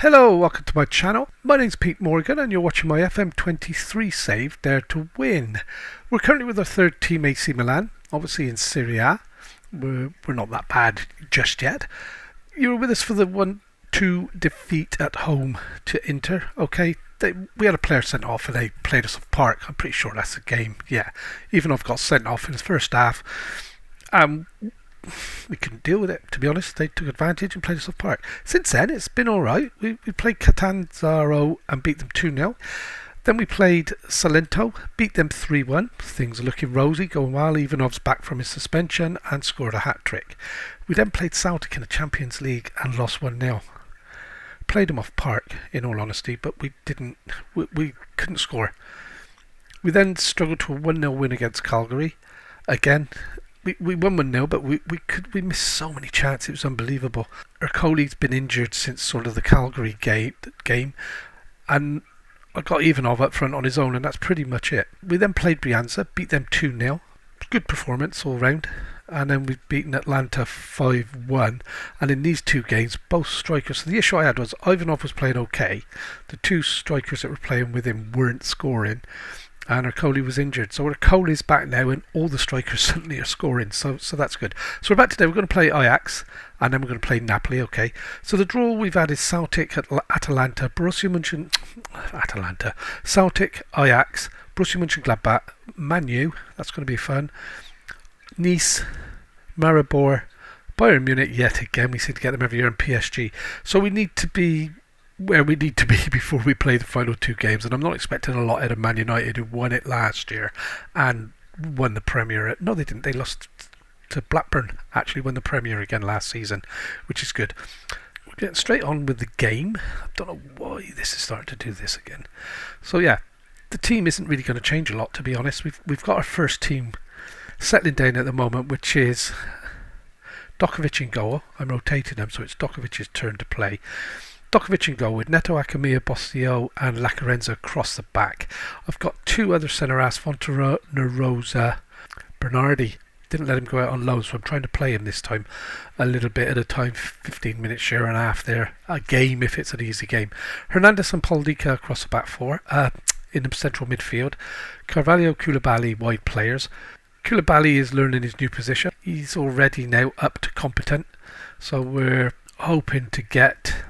Hello, welcome to my channel. My name's Pete Morgan and you're watching my FM23 save, Dare to Win. We're currently with our third team, AC Milan, obviously in Serie A. We're not that bad just yet. You were with us for the 1-2 defeat at home to Inter. Okay, we had a player sent off and they played us off park. I'm pretty sure that's the game. Yeah, Ivanov got sent off in his first half. We couldn't deal with it, to be honest. They took advantage and played us off park. Since then, it's been alright. We played Catanzaro and beat them 2-0. Then we played Salento, beat them 3-1. Things are looking rosy, going well. Ivanov's back from his suspension and scored a hat-trick. We then played Celtic in the Champions League and lost 1-0. Played them off park, in all honesty, but we couldn't score. We then struggled to a 1-0 win against Calgary. Again, we won 1-0, but we missed so many chances. It was unbelievable. Our goalie's been injured since sort of the Calgary game, and I got Ivanov up front on his own, and that's pretty much it. We then played Brianza, beat them 2-0. Good performance all round. And then we've beaten Atlanta 5-1. And in these two games, both strikers. So the issue I had was Ivanov was playing okay. The two strikers that were playing with him weren't scoring. And our goalie was injured. So our goalie's back now and all the strikers suddenly are scoring. So that's good. So we're back today. We're going to play Ajax and then we're going to play Napoli. Okay. So the draw we've had is Celtic, Atalanta, Celtic, Ajax, Borussia Mönchengladbach, Man U. That's going to be fun. Nice, Maribor, Bayern Munich yet again. We seem to get them every year, and PSG. So we need to be where we need to be before we play the final two games, and I'm not expecting a lot out of Man United, who won it last year and won the Premier. No, they didn't. They lost to Blackburn. Actually won the Premier again last season, which is good. We're getting straight on with the game. I don't know why this is starting to do this again. So yeah, the team isn't really going to change a lot, to be honest. We've got our first team settling down at the moment, which is Dokovic in goal. I'm rotating them, so it's Dokovic's turn to play. Dokovic in goal with Neto, Acamia, Bosio and Lacarenza across the back. I've got two other centre-halves, Fontanarosa, Bernardi. Didn't let him go out on loan, so I'm trying to play him this time a little bit at a time, 15 minutes share and a half there. A game if it's an easy game. Hernandez and Poldica across the back four. In the central midfield. Carvalho, Koulibaly, wide players. Koulibaly is learning his new position. He's already now up to competent, so we're hoping to get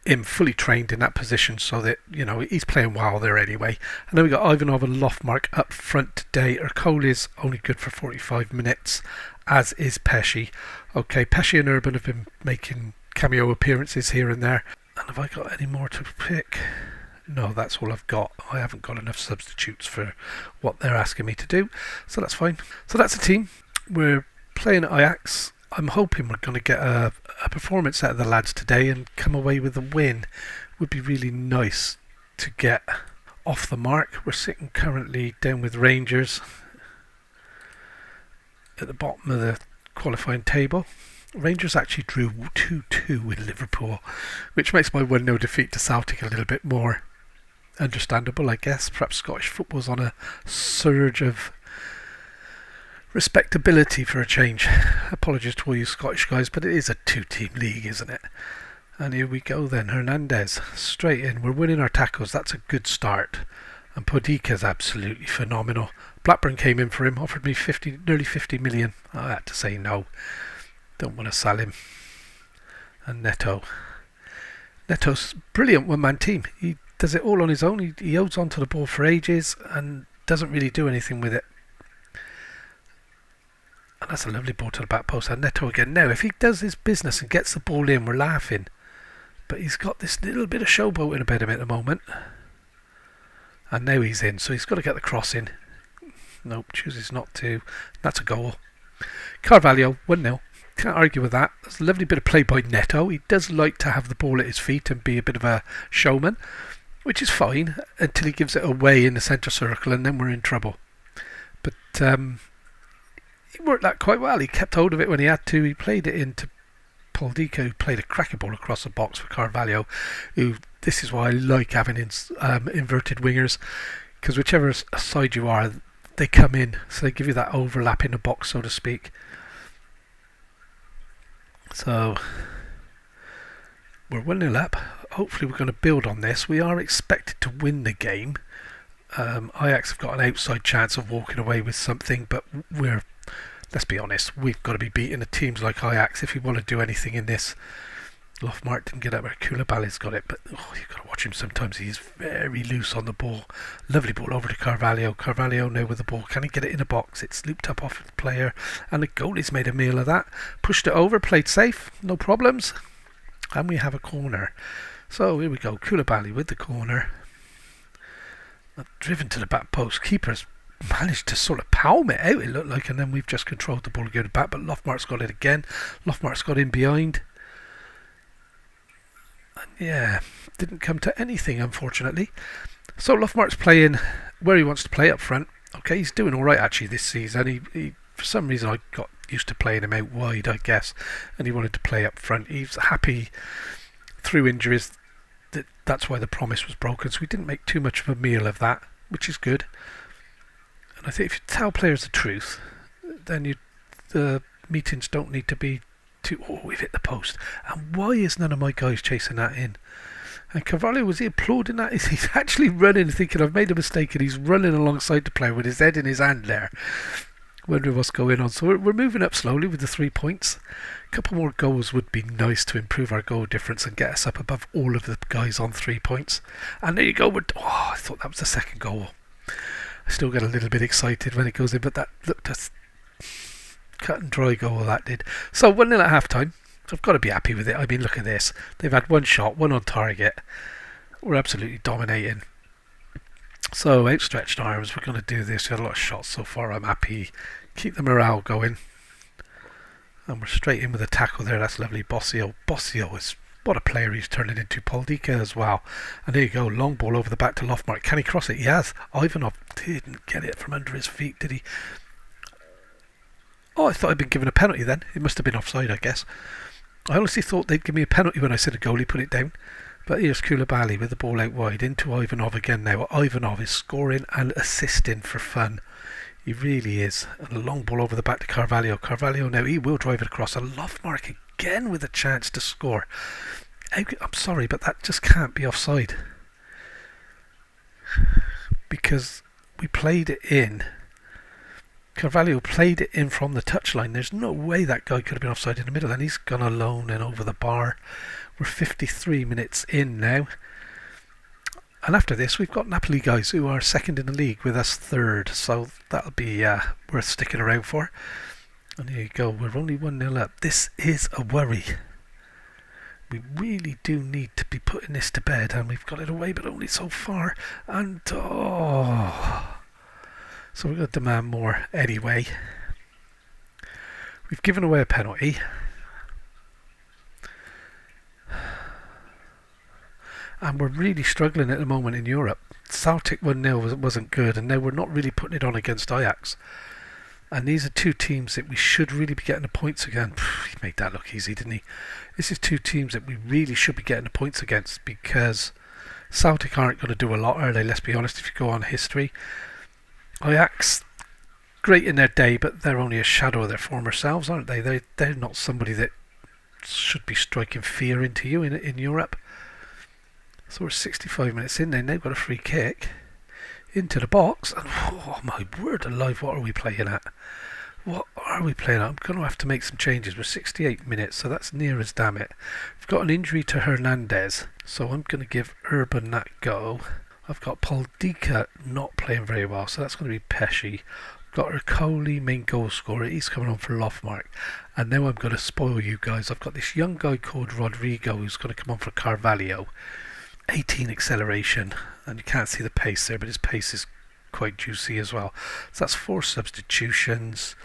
him fully trained in that position so that, he's playing well there anyway. And then we got Ivanov and Lofmark up front today. Ercole is only good for 45 minutes, as is Pesci. Okay, Pesci and Urban have been making cameo appearances here and there. And have I got any more to pick? No, that's all I've got. I haven't got enough substitutes for what they're asking me to do, so that's fine. So that's the team. We're playing at Ajax. I'm hoping we're going to get a performance out of the lads today and come away with a win. It would be really nice to get off the mark. We're sitting currently down with Rangers at the bottom of the qualifying table. Rangers actually drew 2-2 with Liverpool, which makes my 1-0 defeat to Celtic a little bit more understandable, I guess. Perhaps Scottish football's on a surge of respectability for a change. Apologies to all you Scottish guys, but it is a two-team league, isn't it? And here we go then. Hernandez straight in. We're winning our tackles. That's a good start. And Podica's absolutely phenomenal. Blackburn came in for him, offered me nearly 50 million. I had to say no. Don't want to sell him. And Neto's brilliant one-man team. He does it all on his own. He holds on to the ball for ages and doesn't really do anything with it. And that's a lovely ball to the back post. And Neto again. Now, if he does his business and gets the ball in, we're laughing. But he's got this little bit of showboating about him at the moment. And now he's in, so he's got to get the cross in. Nope, chooses not to. That's a goal. Carvalho, 1-0. Can't argue with that. There's a lovely bit of play by Neto. He does like to have the ball at his feet and be a bit of a showman, which is fine until he gives it away in the centre circle, and then we're in trouble. But he worked that quite well. He kept hold of it when he had to. He played it into Poldica, who played a cracking ball across the box for Carvalho, who, this is why I like having inverted wingers, because whichever side you are, they come in, so they give you that overlap in the box, so to speak. So We're 1-0 up. Hopefully we're going to build on this. We are expected to win the game. Ajax have got an outside chance of walking away with something, but let's be honest, we've got to be beating the teams like Ajax if we want to do anything in this. Lofmark didn't get up where Koulibaly's got it, but you've got to watch him sometimes. He's very loose on the ball. Lovely ball over to Carvalho. Carvalho now with the ball. Can he get it in a box? It's looped up off the player, and the goalie's made a meal of that. Pushed it over, played safe, no problems. And we have a corner. So here we go. Koulibaly with the corner. Driven to the back post. Keeper's managed to sort of palm it out, it looked like, and then we've just controlled the ball to go to back, but Lofmark's got it again. Lofmark's got in behind. And yeah, didn't come to anything, unfortunately. So Lofmark's playing where he wants to play up front. Okay, he's doing alright actually this season. He for some reason I got used to playing him out wide, I guess, and he wanted to play up front. He's happy through injuries. That's why the promise was broken, so we didn't make too much of a meal of that, which is good. And I think if you tell players the truth, then the meetings don't need to be too, we've hit the post. And why is none of my guys chasing that in? And Carvalho, was he applauding that? He's actually running, thinking I've made a mistake, and he's running alongside the player with his head in his hand there, wondering what's going on. So we're moving up slowly with the 3 points. A couple more goals would be nice to improve our goal difference and get us up above all of the guys on 3 points. And there you go. I thought that was the second goal. I still get a little bit excited when it goes in, but that looked a cut and dry goal, that did. So 1-0 at half time. I've got to be happy with it. I mean, look at this. They've had one shot, one on target. We're absolutely dominating. So outstretched arms, we're going to do this. We had a lot of shots so far. I'm happy. Keep the morale going. And we're straight in with a tackle there. That's lovely. Bossio is what a player he's turning into. Poldika as well. And there you go. Long ball over the back to Lofmark. Can he cross it? He has. Ivanov didn't get it from under his feet, did he? Oh, I thought I'd been given a penalty then. It must have been offside, I guess. I honestly thought they'd give me a penalty when I said a goalie put it down. But here's Koulibaly with the ball out wide into Ivanov again now. Ivanov is scoring and assisting for fun. He really is. And a long ball over the back to Carvalho. Carvalho now, he will drive it across. A Lofmark again with a chance to score. I'm sorry, but that just can't be offside. Because we played it in. Carvalho played it in from the touchline. There's no way that guy could have been offside in the middle. And he's gone alone and over the bar. We're 53 minutes in now. And after this, we've got Napoli guys who are second in the league with us third. So that'll be worth sticking around for. And there you go. We're only 1-0 up. This is a worry. We really do need to be putting this to bed. And we've got it away, but only so far. And so we're going to demand more anyway. We've given away a penalty. And we're really struggling at the moment in Europe. Celtic 1-0 wasn't good, and now we're not really putting it on against Ajax. And these are two teams that we should really be getting the points against. He made that look easy, didn't he? This is two teams that we really should be getting the points against, because Celtic aren't going to do a lot, are they? Let's be honest, if you go on history. Ajax, great in their day, but they're only a shadow of their former selves, aren't they? They're not somebody that should be striking fear into you in Europe. So we're 65 minutes in, they've got a free kick into the box, and oh my word alive, what are we playing at? What are we playing at? I'm going to have to make some changes. We're 68 minutes, so that's near as damn it. We've got an injury to Hernandez, so I'm going to give Urban that go. I've got Poldika not playing very well, so that's going to be Pesci. I've got Ercole, main goal scorer, he's coming on for Lofmark. And now I'm going to spoil you guys. I've got this young guy called Rodrigo who's going to come on for Carvalho. 18 acceleration, and you can't see the pace there, but his pace is quite juicy as well. So that's 4 substitutions.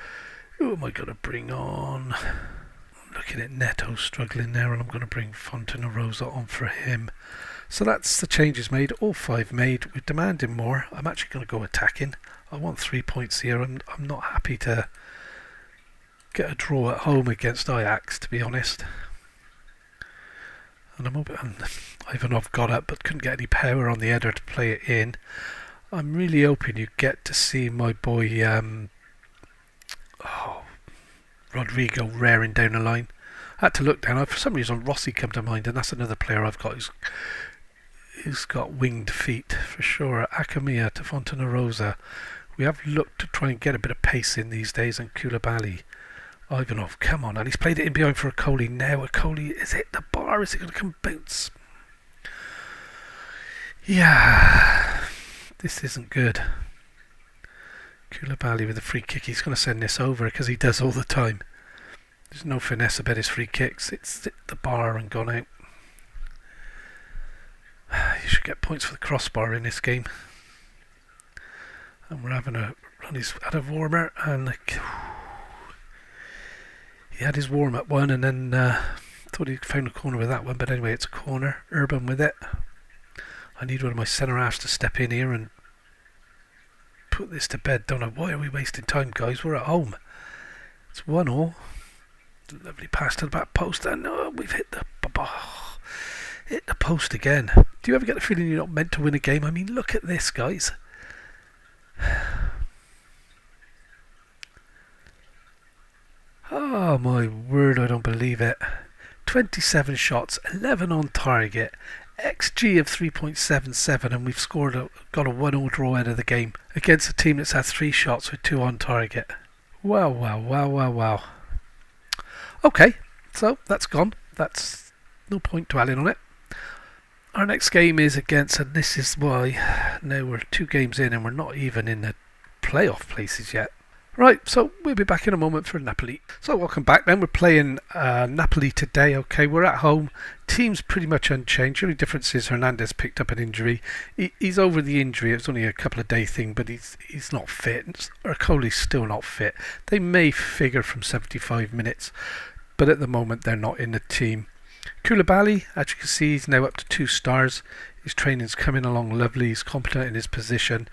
Who am I going to bring on? I'm looking at Neto struggling there, and I'm going to bring Fontanarosa on for him. So that's the changes made, all 5 made. We're demanding more. I'm actually going to go attacking. I want 3 points here, and I'm not happy to get a draw at home against Ajax, to be honest. And Ivanov got up but couldn't get any power on the header to play it in. I'm really hoping you get to see my boy Rodrigo raring down the line. I had to look down. For some reason, Rossi come to mind, and that's another player I've got who's got winged feet for sure. Akamia to Fontana. We have looked to try and get a bit of pace in these days, and Koulibaly. Ivanov, come on, and he's played it in behind for Ikoli now. Ikoli, is it the bar? Is it going to come bounce? Yeah, this isn't good. Koulibaly with a free kick. He's going to send this over because he does all the time. There's no finesse about his free kicks. It's hit the bar and gone out. You should get points for the crossbar in this game. And we're having a run. He's had a warmer, and he had his warm-up one, and then thought he found a corner with that one. But anyway, it's a corner. Urban with it. I need one of my centre halves to step in here and put this to bed. Don't know why are we wasting time, guys. We're at home. It's 1-1. Lovely pass to the back post, and we've hit the post again. Do you ever get the feeling you're not meant to win a game? I mean, look at this, guys. Oh my word, I don't believe it. 27 shots, 11 on target, XG of 3.77, and we've got a 1-0 draw out of the game against a team that's had 3 shots with 2 on target. Wow. Okay, so that's gone. That's no point dwelling on it. Our next game is against, and this is why now we're 2 games in and we're not even in the playoff places yet. Right, so we'll be back in a moment for Napoli. So welcome back then. We're playing Napoli today. Okay, we're at home. Team's pretty much unchanged. The only difference is Hernandez picked up an injury. He's over the injury. It was only a couple of day thing, but he's not fit. Ercoli's still not fit. They may figure from 75 minutes, but at the moment they're not in the team. Koulibaly, as you can see, he's now up to 2 stars. His training's coming along lovely. He's competent in his position.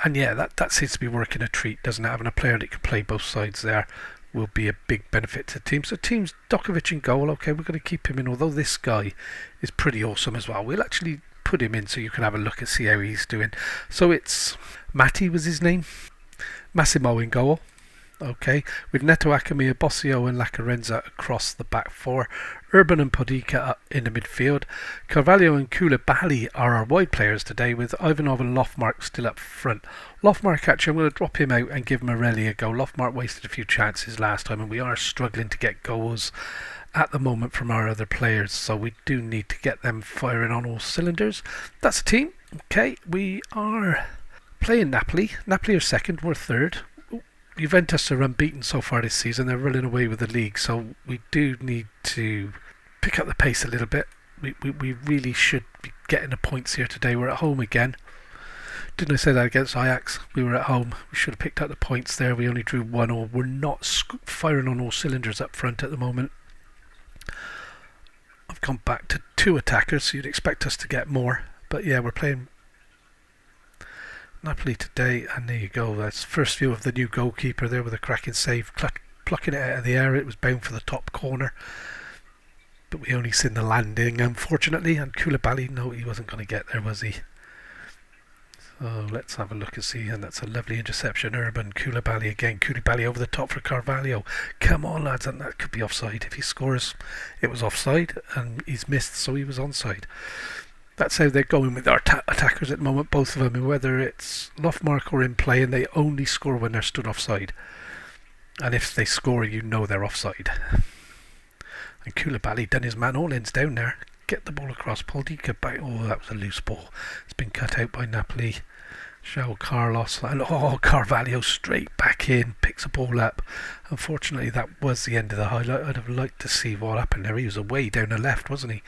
And yeah, that seems to be working a treat, doesn't it? Having a player that can play both sides there will be a big benefit to the team. So team's Dokovic in goal. Okay, we're going to keep him in, although this guy is pretty awesome as well. We'll actually put him in so you can have a look and see how he's doing. So it's Matti was his name. Massimo in goal. Okay, with Neto, Akamia, Bossio and Lacarenza across the back 4. Urban and Podica up in the midfield. Carvalho and Koulibaly are our wide players today, with Ivanov and Lofmark still up front. Lofmark, actually, I'm going to drop him out and give Morelli a go. Lofmark wasted a few chances last time, and we are struggling to get goals at the moment from our other players, so we do need to get them firing on all cylinders. That's the team. Okay, we are playing Napoli. Napoli are second, we're third. Juventus are unbeaten so far this season. They're running away with the league, so we do need to pick up the pace a little bit. We really should be getting the points here today. We're at home again. Didn't I say that against Ajax? We were at home. We should have picked up the points there. We only drew 1-0. We're not firing on all cylinders up front at the moment. I've gone back to 2 attackers, so you'd expect us to get more. But yeah, we're playing Napoli today, and there you go. That's first view of the new goalkeeper there with a cracking save, plucking it out of the air. It was bound for the top corner, but we only seen the landing, unfortunately. And Koulibaly, no, he wasn't going to get there, was he? So let's have a look and see. And that's a lovely interception. Urban, Koulibaly again. Koulibaly over the top for Carvalho. Come on, lads, and that could be offside. If he scores, it was offside, and he's missed, so he was onside. That's how they're going with our attackers at the moment, both of them, and whether it's Lofmark or in play, and they only score when they're stood offside. And if they score, you know they're offside. And Koulibaly done his man all-ins down there. Get the ball across. Podica back. Oh, that was a loose ball. It's been cut out by Napoli. João Carlos. And Carvalho straight back in. Picks a ball up. Unfortunately, that was the end of the highlight. I'd have liked to see what happened there. He was away down the left, wasn't he?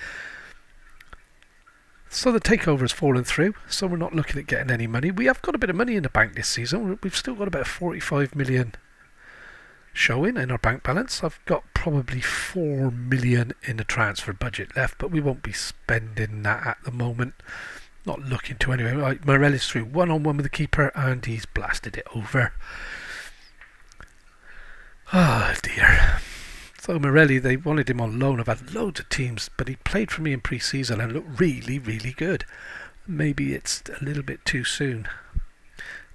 So the takeover's fallen through, so we're not looking at getting any money. We have got a bit of money in the bank this season. We've still got about 45 million showing in our bank balance. I've got probably 4 million in the transfer budget left, but we won't be spending that at the moment. Not looking to anyway. Right, Morelli's through one-on-one with the keeper, and he's blasted it over. Oh dear. So Morelli, they wanted him on loan. I've had loads of teams, but he played for me in pre-season and looked really, really good. Maybe it's a little bit too soon.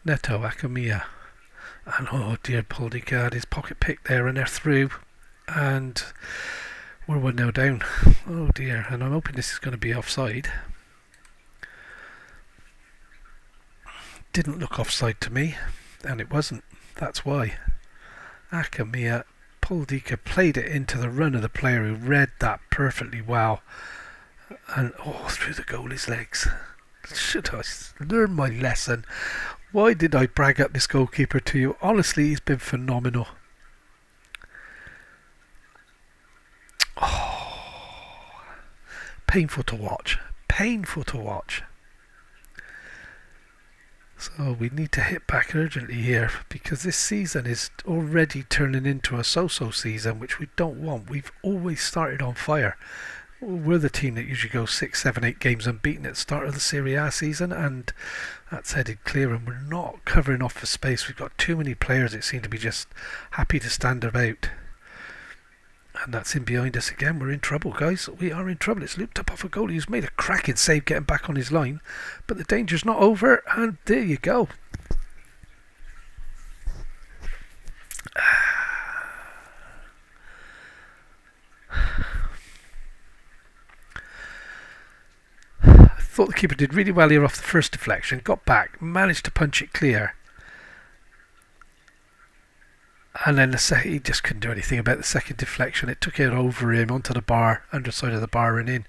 Neto, Akamia. And oh dear, Podica had his pocket pick there, and they're through. And We're 1-0 down. Oh dear, and I'm hoping this is going to be offside. Didn't look offside to me, and it wasn't. That's why. Akamia Puldika played it into the run of the player who read that perfectly well. And through the goalie's legs. Should I learn my lesson? Why did I brag up this goalkeeper to you? Honestly, he's been phenomenal. Painful to watch. Painful to watch. So we need to hit back urgently here, because this season is already turning into a so-so season, which we don't want. We've always started on fire. We're the team that usually goes 6, 7, 8 games unbeaten at the start of the Serie A season, and that's headed clear, and we're not covering off for space. We've got too many players that seem to be just happy to stand about. And that's in behind us again. We're in trouble, guys. We are in trouble. It's looped up off a goalie who's made a cracking save getting back on his line. But the danger's not over, and there you go. I thought the keeper did really well here off the first deflection. Got back, managed to punch it clear. And then he just couldn't do anything about the second deflection. It took it over him onto the bar, underside of the bar and in.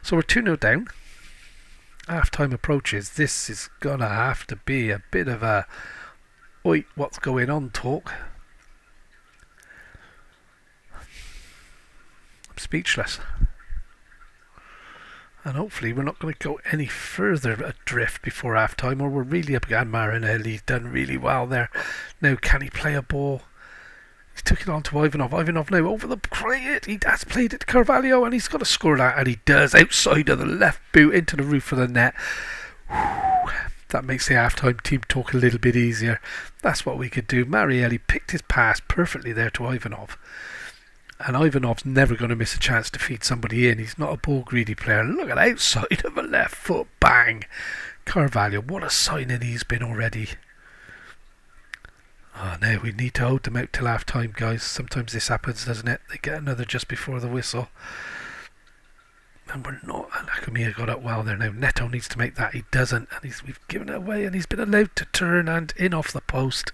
So we're 2-0 down. Half time approaches. This is going to have to be a bit of a oi, what's going on talk. I'm speechless. And hopefully we're not going to go any further adrift before half time, or we're really up against Marinelli's done really well there. Now, can he play a ball? He took it on to Ivanov. Ivanov now over the play. He has played it to Carvalho, and he's got to score that, and he does. Outside of the left boot into the roof of the net. Whew. That makes the half-time team talk a little bit easier. That's what we could do. Marielli picked his pass perfectly there to Ivanov. And Ivanov's never going to miss a chance to feed somebody in. He's not a ball-greedy player. Look at outside of the left foot. Bang! Carvalho, what a signing he's been already. Oh, no, we need to hold them out till half time, guys. Sometimes this happens, doesn't it? They get another just before the whistle. And we're not. And Akamia got up well there now. Neto needs to make that. He doesn't. And we've given it away, and he's been allowed to turn and in off the post.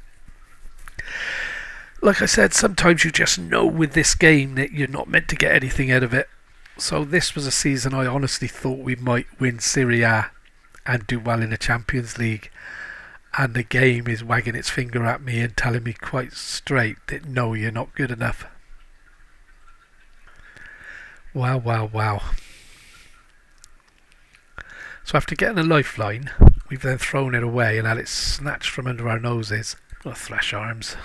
Like I said, sometimes you just know with this game that you're not meant to get anything out of it. So this was a season I honestly thought we might win Serie A and do well in the Champions League. And the game is wagging its finger at me and telling me quite straight that no, you're not good enough. Wow, wow, wow. So after getting a lifeline, we've then thrown it away and had it snatched from under our noses. Well, thrash arms.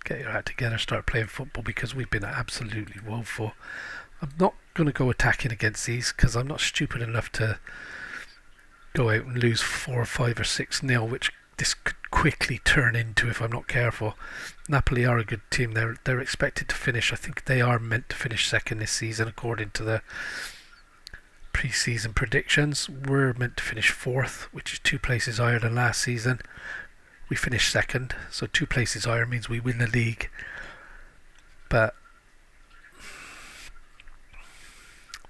Get your act together, start playing football, because we've been absolutely woeful. I'm not going to go attacking against these, because I'm not stupid enough to go out and lose 4 or 5 or 6-0, which this could quickly turn into if I'm not careful. Napoli are a good team. They're expected to finish. I think they are meant to finish second this season according to the pre-season predictions. We're meant to finish 4th, which is 2 places higher than last season. We finished 2nd, so 2 places higher means we win the league. But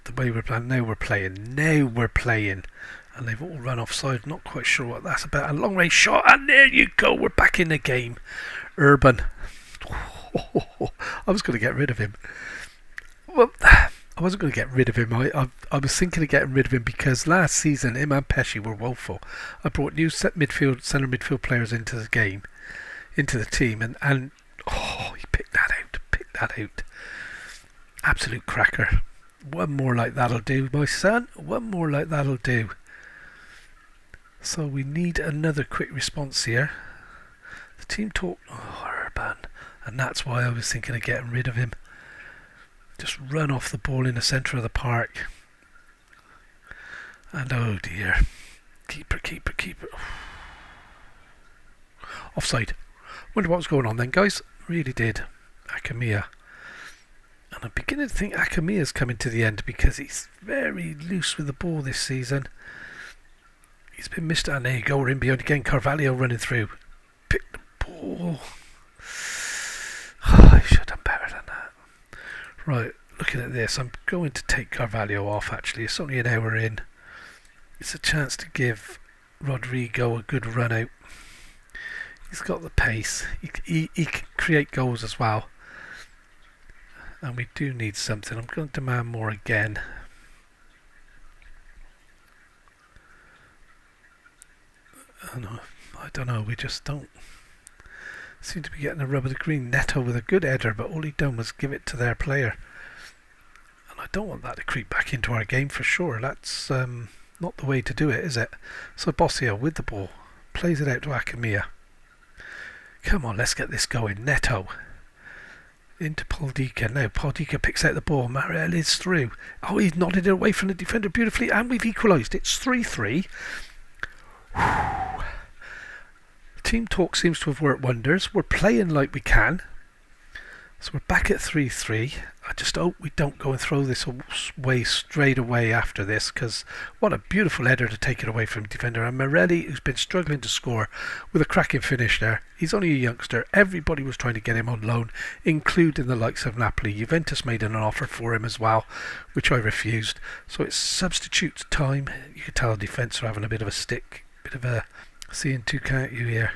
the way we're playing, now we're playing. And they've all run offside. Not quite sure what that's about. A long range shot, and there you go. We're back in the game. Urban. I was going to get rid of him. Well, I wasn't going to get rid of him. I was thinking of getting rid of him because last season him and Pesci were woeful. I brought new centre midfield players into the game, into the team, and he picked that out. Absolute cracker. One more like that'll do, my son. One more like that'll do. So we need another quick response here. The team talk. Urban. And that's why I was thinking of getting rid of him. Just run off the ball in the centre of the park. And oh dear. Keeper. Offside. Wonder what was going on then, guys. Really did. Akamia. And I'm beginning to think Akamia's coming to the end because he's very loose with the ball this season. He's been missed, and there you go, we're in behind again. Carvalho running through. Pick the ball. I should have done better than that. Right, looking at this, I'm going to take Carvalho off actually. It's only an hour in. It's a chance to give Rodrigo a good run out. He's got the pace. He can create goals as well. And we do need something. I'm going to demand more again. I don't know. We just don't seem to be getting a rub of the green. Neto with a good header, but all he done was give it to their player. And I don't want that to creep back into our game for sure. That's not the way to do it, is it? So Bossio with the ball plays it out to Akamiya. Come on, let's get this going. Neto into Poldika. Now Poldika picks out the ball. Mariel is through. Oh, he's nodded it away from the defender beautifully, and we've equalised. It's 3-3. Team talk seems to have worked wonders. We're playing like we can. So we're back at 3-3. I just hope we don't go and throw this away straight away after this, because what a beautiful header to take it away from defender. And Morelli, who's been struggling to score, with a cracking finish there. He's only a youngster. Everybody was trying to get him on loan, including the likes of Napoli. Juventus made an offer for him as well, which I refused. So it's substitute time. You can tell the defence are having a bit of a stick, bit of a seeing two, can't you, here?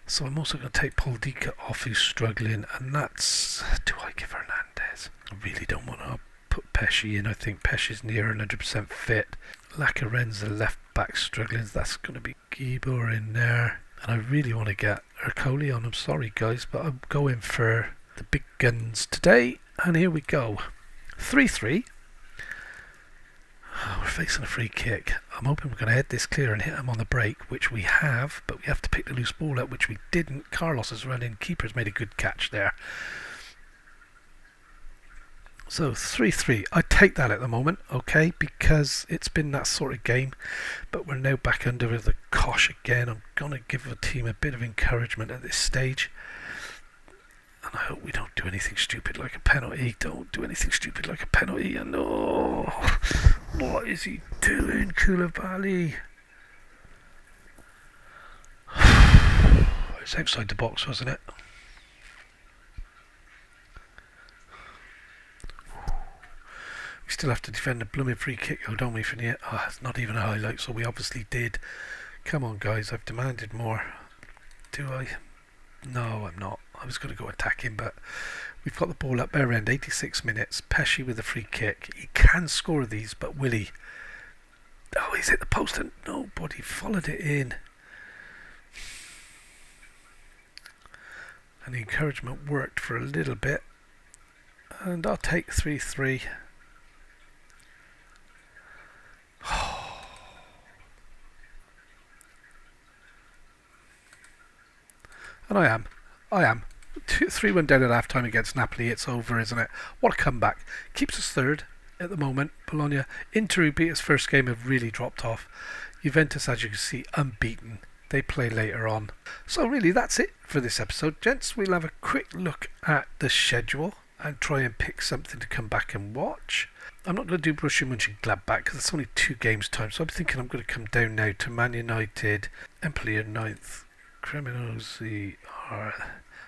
So I'm also going to take Poldika off, who's struggling, and that's... Do I give Hernandez? I really don't want to put Pesci in. I think Pesci's near 100% fit. Lacaren's the left back struggling. That's going to be Gibor in there. And I really want to get Ercole on. I'm sorry, guys, but I'm going for the big guns today. And here we go. 3-3. Oh, we're facing a free kick. I'm hoping we're going to head this clear and hit him on the break, which we have, but we have to pick the loose ball up, which we didn't. Carlos has run in. Keeper's made a good catch there. So 3-3. I take that at the moment, okay, because it's been that sort of game, but we're now back under the cosh again. I'm going to give the team a bit of encouragement at this stage. And I hope we don't do anything stupid like a penalty. Don't do anything stupid like a penalty. And oh, what is he doing, Koulibaly? It's outside the box, wasn't it? We still have to defend a blooming free kick, though, don't we, from here? Oh, it's not even a highlight, so we obviously did. Come on, guys, I've demanded more. Do I? No, I'm not. I was going to go attacking, but we've got the ball up their end. 86 minutes. Pesci with a free kick. He can score these, but will he? Oh, he's hit the post and nobody followed it in. And the encouragement worked for a little bit. And I'll take 3-3. And I am. 3-1 down at half time against Napoli. It's over, isn't it? What a comeback. Keeps us third at the moment. Bologna, Inter, beat his first game, have really dropped off. Juventus, as you can see, unbeaten. They play later on. So really, that's it for this episode, gents. We'll have a quick look at the schedule and try and pick something to come back and watch. I'm not going to do Borussia Mönchengladbach because it's only 2 games time. So I'm thinking I'm going to come down now to Man United, Empoli are 9th. Cremonese are...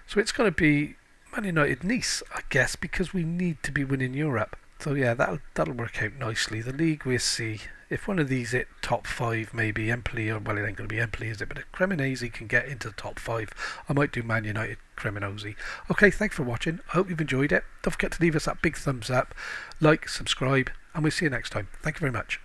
So it's going to be Man United Nice, I guess, because we need to be winning Europe. So yeah, that'll work out nicely. The league, we'll see. If one of these hit top 5, maybe Empoli, or well, it ain't going to be Empoli, is it? But if Cremonese can get into the top 5, I might do Man United Cremonese. Okay, thanks for watching. I hope you've enjoyed it. Don't forget to leave us that big thumbs up, like, subscribe, and we'll see you next time. Thank you very much.